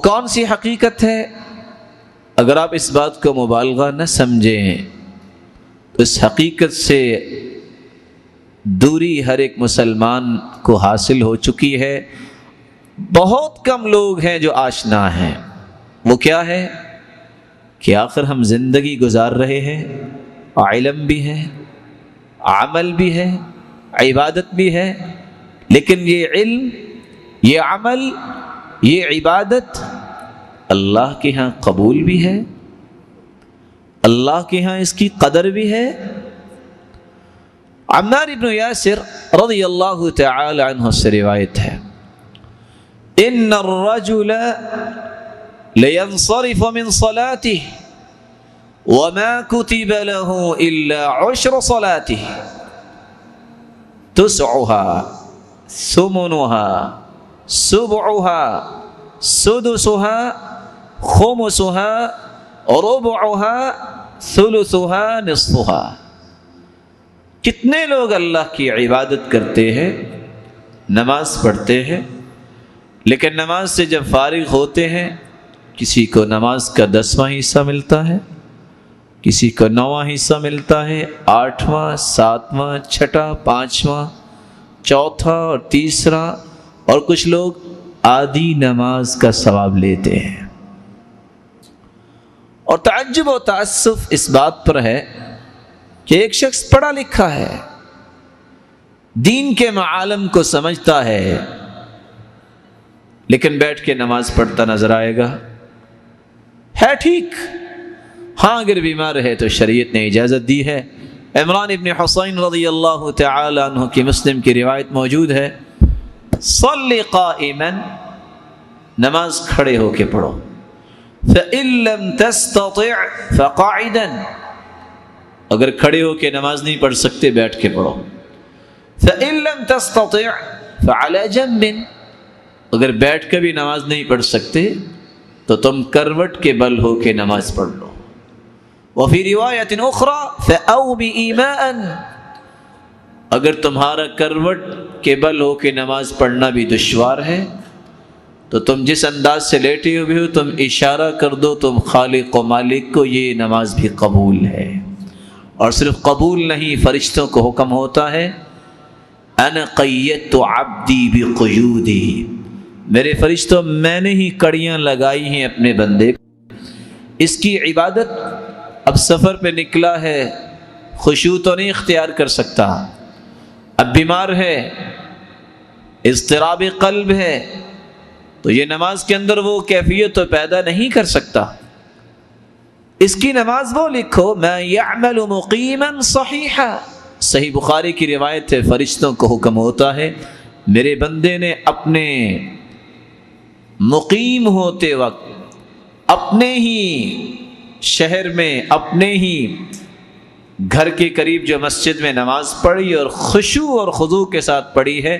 کون سی حقیقت ہے؟ اگر آپ اس بات کو مبالغہ نہ سمجھیں تو اس حقیقت سے دوری ہر ایک مسلمان کو حاصل ہو چکی ہے. بہت کم لوگ ہیں جو آشنا ہیں. وہ کیا ہے کہ آخر ہم زندگی گزار رہے ہیں، علم بھی ہے، عمل بھی ہے، عبادت بھی ہے، لیکن یہ علم، یہ عمل، یہ عبادت اللہ کے ہاں قبول بھی ہے، اللہ کے ہاں اس کی قدر بھی ہے. عمار ابن یاسر رضی اللہ تعالی عنہ سے روایت ہے، ان الرجل لينصرف من صلاته وما كتب له الا 10 صلاته تسعها ثمنها سبعها سدسها خمسها ربعها ثلثها نصفها. کتنے لوگ اللہ کی عبادت کرتے ہیں، نماز پڑھتے ہیں، لیکن نماز سے جب فارغ ہوتے ہیں کسی کو نماز کا 10واں حصہ ملتا ہے، کسی کو 9واں حصہ ملتا ہے، 8واں، 7واں، 6واں، 5واں، 4تھا اور تیسرا، اور کچھ لوگ آدھی نماز کا ثواب لیتے ہیں. اور تعجب و تأسف اس بات پر ہے کہ ایک شخص پڑھا لکھا ہے، دین کے معالم کو سمجھتا ہے، لیکن بیٹھ کے نماز پڑھتا نظر آئے گا. ہے ٹھیک، ہاں اگر بیمار ہے تو شریعت نے اجازت دی ہے. عمران ابن حسین رضی اللہ تعالی عنہ کی مسلم کی روایت موجود ہے، صلی قائما، نماز کھڑے ہو کے پڑھو، فإن لم تستطع فقاعدا، اگر کھڑے ہو کے نماز نہیں پڑھ سکتے بیٹھ کے پڑھو، فإن لم تستطع فعلى جنب، اگر بیٹھ کے بھی نماز نہیں پڑھ سکتے تو تم کروٹ کے بل ہو کے نماز پڑھ لو. وفی روایت اخرى فأومئ ماء، اگر تمہارا کروٹ کے بل ہو کے نماز پڑھنا بھی دشوار ہے تو تم جس انداز سے لیٹے ہوئے ہو تم اشارہ کر دو تم خالق و مالک کو، یہ نماز بھی قبول ہے. اور صرف قبول نہیں، فرشتوں کو حکم ہوتا ہے، انا قیدت عبدی بقیودی، میرے فرشتوں میں نے ہی کڑیاں لگائی ہیں اپنے بندے کو. اس کی عبادت اب سفر پہ نکلا ہے، خشوع تو نہیں اختیار کر سکتا، اب بیمار ہے، اضطراب قلب ہے، تو یہ نماز کے اندر وہ کیفیت تو پیدا نہیں کر سکتا. اس کی نماز وہ لکھو، ما یعمل مقیما صحیحا، صحیح بخاری کی روایت ہے، فرشتوں کو حکم ہوتا ہے میرے بندے نے اپنے مقیم ہوتے وقت اپنے ہی شہر میں، اپنے ہی گھر کے قریب جو مسجد میں نماز پڑھی اور خشوع اور خضوع کے ساتھ پڑھی ہے.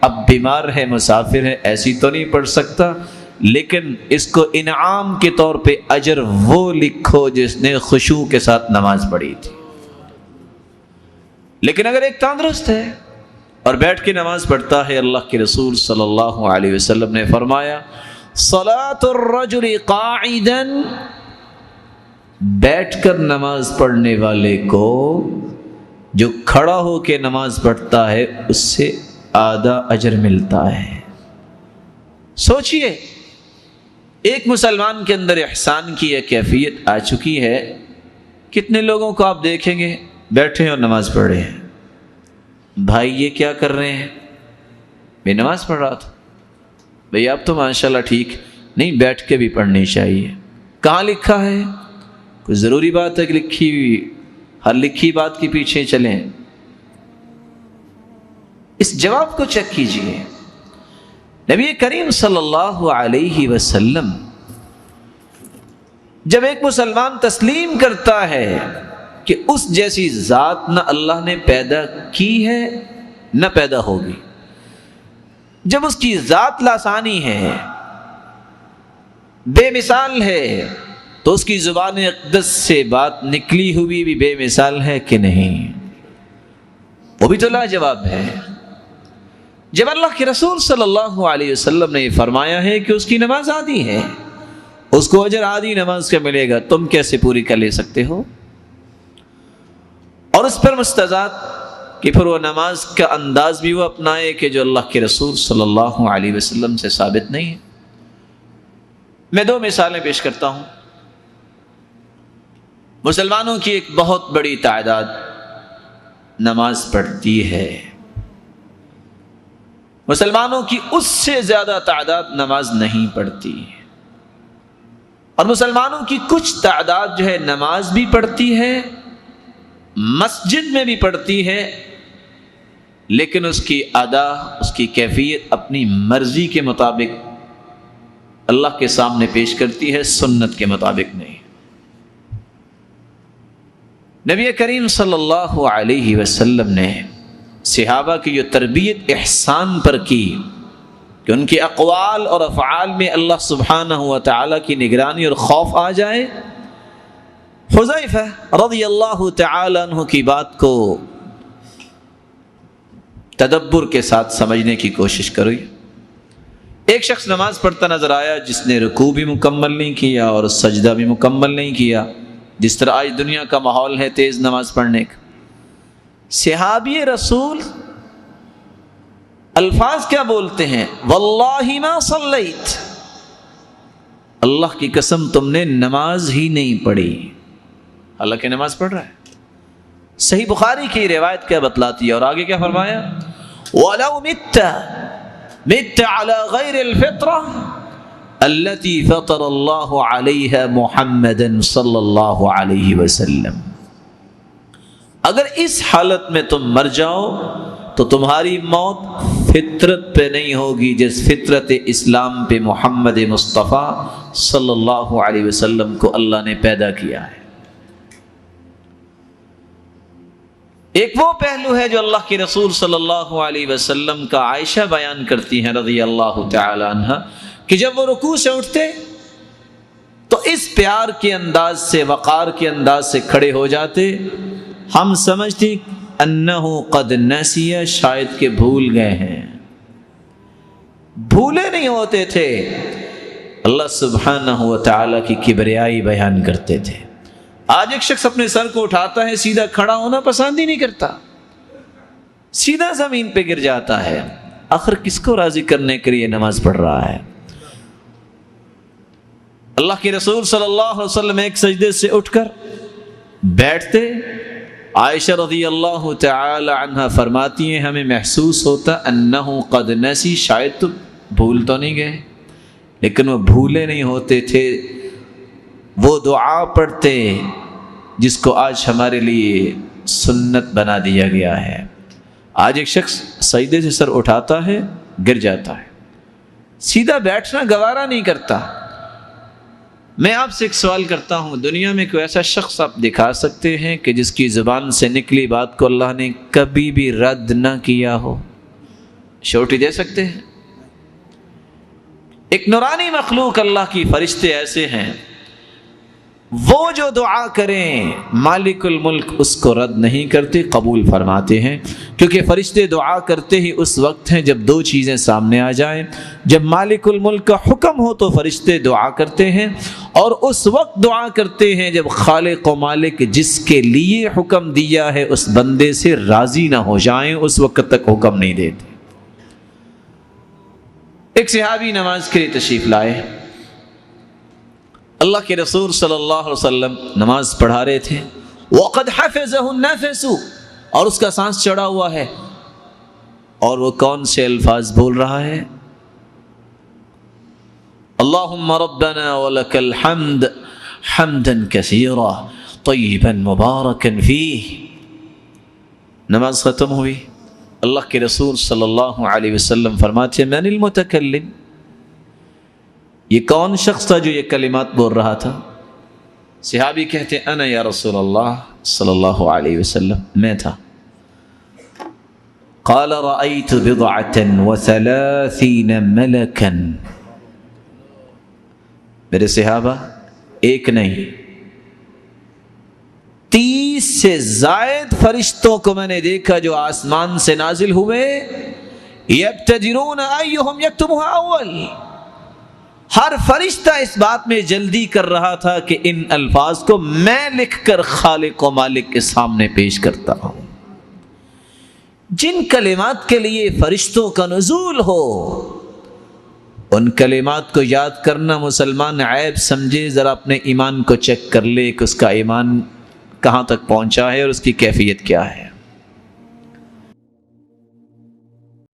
اب بیمار ہے، مسافر ہے، ایسی تو نہیں پڑھ سکتا، لیکن اس کو انعام کے طور پہ اجر وہ لکھو جس نے خشوع کے ساتھ نماز پڑھی تھی. لیکن اگر ایک تندرست ہے اور بیٹھ کے نماز پڑھتا ہے، اللہ کے رسول صلی اللہ علیہ وسلم نے فرمایا، صلاۃ الرجل قاعدا، بیٹھ کر نماز پڑھنے والے کو جو کھڑا ہو کے نماز پڑھتا ہے اس سے آدھا اجر ملتا ہے. سوچئے ایک مسلمان کے اندر احسان کی ایک کیفیت آ چکی ہے. کتنے لوگوں کو آپ دیکھیں گے بیٹھے اور نماز پڑھ رہے ہیں. بھائی یہ کیا کر رہے ہیں؟ میں نماز پڑھ رہا تھا. بھئی آپ تو ماشاءاللہ ٹھیک، نہیں بیٹھ کے بھی پڑھنی چاہیے. کہاں لکھا ہے؟ کوئی ضروری بات ہے کہ لکھی ہوئی ہر لکھی بات کے پیچھے چلیں؟ اس جواب کو چیک کیجئے. نبی کریم صلی اللہ علیہ وسلم جب ایک مسلمان تسلیم کرتا ہے کہ اس جیسی ذات نہ اللہ نے پیدا کی ہے نہ پیدا ہوگی، جب اس کی ذات لاسانی ہے، بے مثال ہے، تو اس کی زبان اقدس سے بات نکلی ہوئی بھی بے مثال ہے کہ نہیں؟ وہ بھی تو لاجواب ہے. جب اللہ کے رسول صلی اللہ علیہ وسلم نے یہ فرمایا ہے کہ اس کی نماز آدھی ہے، اس کو اجر آدھی نماز کا ملے گا، تم کیسے پوری کر لے سکتے ہو؟ اور اس پر مستضاد کہ پھر وہ نماز کا انداز بھی وہ اپنائے کہ جو اللہ کے رسول صلی اللہ علیہ وسلم سے ثابت نہیں ہے۔ میں 2 مثالیں پیش کرتا ہوں۔ مسلمانوں کی ایک بہت بڑی تعداد نماز پڑھتی ہے، مسلمانوں کی اس سے زیادہ تعداد نماز نہیں پڑھتی، اور مسلمانوں کی کچھ تعداد جو ہے نماز بھی پڑھتی ہے، مسجد میں بھی پڑھتی ہے، لیکن اس کی ادا، اس کی کیفیت اپنی مرضی کے مطابق اللہ کے سامنے پیش کرتی ہے، سنت کے مطابق نہیں۔ نبی کریم صلی اللہ علیہ وسلم نے صحابہ کی جو تربیت احسان پر کی کہ ان کے اقوال اور افعال میں اللہ سبحانہ و تعالی کی نگرانی اور خوف آ جائے، حذیفہ رضی اللہ تعالی عنہ کی بات کو تدبر کے ساتھ سمجھنے کی کوشش کرو۔ ایک شخص نماز پڑھتا نظر آیا جس نے رکوع بھی مکمل نہیں کیا اور سجدہ بھی مکمل نہیں کیا، جس طرح آج دنیا کا ماحول ہے تیز نماز پڑھنے کا۔ صحابی رسول الفاظ کیا بولتے ہیں؟ واللہ ما صلیت، اللہ کی قسم تم نے نماز ہی نہیں پڑھی، حالانکہ نماز پڑھ رہا ہے۔ صحیح بخاری کی روایت کیا بتلاتی ہے، اور آگے کیا فرمایا؟ وَلَوْ مِتَّ عَلَى غَيْرِ الْفِطْرَةِ الَّتِي فَطَرَ اللَّهُ عَلَيْهَا مُحَمَّدًا صلی اللہ علیہ وسلم، اگر اس حالت میں تم مر جاؤ تو تمہاری موت فطرت پہ نہیں ہوگی جس فطرت اسلام پہ محمد مصطفیٰ صلی اللہ علیہ وسلم کو اللہ نے پیدا کیا ہے۔ ایک وہ پہلو ہے جو اللہ کے رسول صلی اللہ علیہ وسلم کا عائشہ بیان کرتی ہیں رضی اللہ تعالی عنہ، کہ جب وہ رکوع سے اٹھتے تو اس پیار کے انداز سے، وقار کے انداز سے کھڑے ہو جاتے، ہم سمجھتے انہو قد نسی، شاید کہ بھول گئے ہیں۔ بھولے نہیں ہوتے تھے، اللہ سبحانہ و تعالی کی کبریائی بیان کرتے تھے۔ آج ایک شخص اپنے سر کو اٹھاتا ہے، سیدھا کھڑا ہونا پسند ہی نہیں کرتا، سیدھا زمین پہ گر جاتا ہے۔ آخر کس کو راضی کرنے کے لیے نماز پڑھ رہا ہے؟ اللہ کے رسول صلی اللہ علیہ وسلم ایک سجدے سے اٹھ کر بیٹھتے، عائشہ رضی اللہ تعالی عنہ فرماتی ہیں ہمیں محسوس ہوتا انہو قد نسی، شاید تو بھول تو نہیں گئے، لیکن وہ بھولے نہیں ہوتے تھے، وہ دعا پڑھتے جس کو آج ہمارے لیے سنت بنا دیا گیا ہے۔ آج ایک شخص سجدے سے سر اٹھاتا ہے، گر جاتا ہے، سیدھا بیٹھنا گوارا نہیں کرتا۔ میں آپ سے ایک سوال کرتا ہوں، دنیا میں کوئی ایسا شخص آپ دکھا سکتے ہیں کہ جس کی زبان سے نکلی بات کو اللہ نے کبھی بھی رد نہ کیا ہو؟ شورٹی دے سکتے ہیں؟ ایک نورانی مخلوق اللہ کی فرشتے ایسے ہیں، وہ جو دعا کریں مالک الملک اس کو رد نہیں کرتے، قبول فرماتے ہیں، کیونکہ فرشتے دعا کرتے ہی اس وقت ہیں جب 2 چیزیں سامنے آ جائیں۔ جب مالک الملک کا حکم ہو تو فرشتے دعا کرتے ہیں، اور اس وقت دعا کرتے ہیں جب خالق و مالک جس کے لیے حکم دیا ہے اس بندے سے راضی نہ ہو جائیں، اس وقت تک حکم نہیں دیتے۔ ایک صحابی نماز کے لیے تشریف لائے، اللہ کے رسول صلی اللہ علیہ وسلم نماز پڑھا رہے تھے، وَقَدْ حَفِظَهُ النَّفَسُ، اور اس کا سانس چڑھا ہوا ہے، اور وہ کون سے الفاظ بول رہا ہے؟ اللہم ربنا ولک الحمد حمدا کثیرا طیبا مبارکا فیہ۔ نماز ختم ہوئی، اللہ کے رسول صلی اللہ علیہ وسلم فرماتے ہیں من المتکلم، یہ کون شخص تھا جو یہ کلمات بول رہا تھا؟ صحابی کہتے ہیں انا یا رسول اللہ صلی اللہ علیہ وسلم، میں تھا۔ قال رأيت 37 ملكا، میرے صحابہ ایک نہیں 30 سے زائد فرشتوں کو میں نے دیکھا جو آسمان سے نازل ہوئے، یبتدرون ایہم یکتبها اول، ہر فرشتہ اس بات میں جلدی کر رہا تھا کہ ان الفاظ کو میں لکھ کر خالق و مالک کے سامنے پیش کرتا ہوں۔ جن کلمات کے لیے فرشتوں کا نزول ہو، ان کلمات کو یاد کرنا مسلمان عیب سمجھے، ذرا اپنے ایمان کو چیک کر لے کہ اس کا ایمان کہاں تک پہنچا ہے اور اس کی کیفیت کیا ہے۔